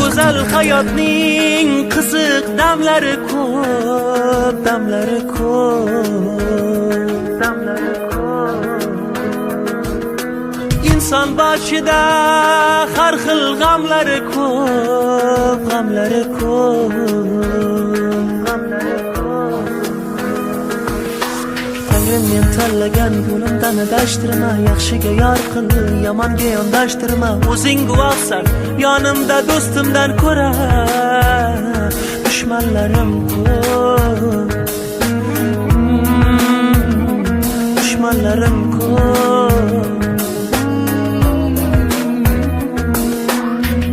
go'zal hayotning qiziq damlari ko'p, damlari ko'p, damlari ko'p. Inson boshida har xil g'amlari ko'p, g'amlari ko'p, g'amlari ko'p. Tangrim men tanlagan yo'limdan adashtirma, yaxshiga yor qil, yomonga yondashtirma. O'zing guvohsan, yonimda do'stimdan ko'ra dushmanlarim ko'p, dushmanlarim ko'p.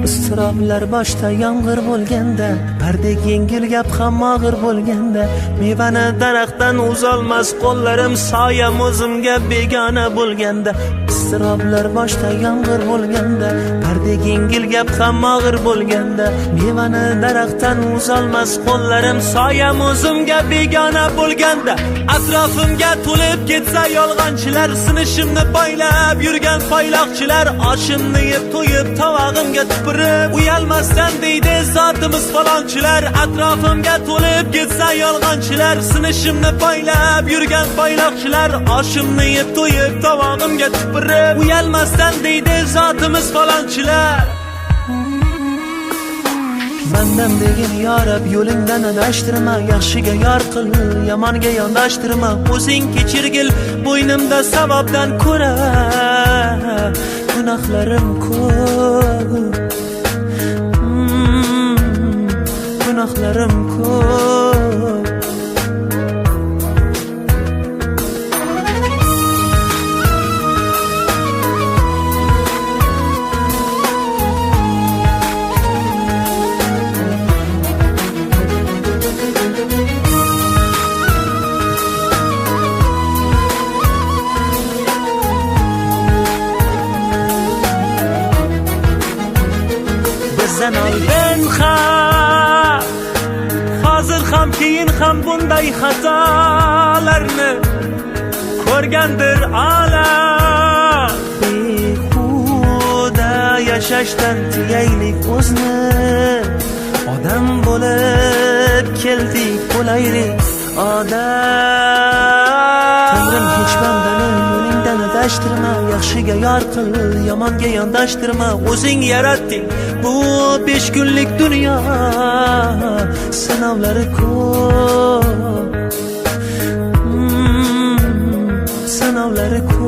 Istiroblar boshda yomg'ir bo'lganda, pardek yengil gap ham og'ir bo'lganda, mevani daraxtdan uzolmas qo'llarim, soyam o'zimga begona bo'lganda. Istiroblar boshda yomg'ir bo'lganda, pardek yengil gap ham og'ir bo'lganda, mevani daraxtdan uzolmas qo'llarim, soyam o'zimga begona bo'lganda. Atrofimga to'lib ketsa yolg'onchilar, sinishimni poylab yurgan poyloqchilar, oshimni yeb to'yib tovog'imga tupurib uyalmasdan deydi zotimiz falonchilar. Atrofimga to'lib ketsa yolg'onchilar, sinishimni poylab yurgan poyloqchilar, oshimni yeb to'yib tovog'imga tupurib uyalmasdan deydi zotimiz falonchilar. Bandam degin yorab yo'lingdan adashtirma, yaxshiga yor qil, yomonga yondashtirma. O'zing kechirgil, bo'ynimda savobdan ko'ra gunohlarim ko'p, gunohlarim ko'p. Bizdan oldin ham, hozir ham, keyin ham bunday xatolarni ko'rgandir olam. Behuda yashashdan tiyaylik o'zni, odam bo'lib keldik, bo'laylik odam. Tangrim hech bandani yo'lingdan adashtirma, yaxshiga yor qil, yomonga yondashtirma. O'zing yaratding bu 5 kunlik dunyo, sinovlari ko'p, sinovlari ko'p.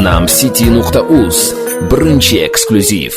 Namcity.uz birinchi eksklyuziv.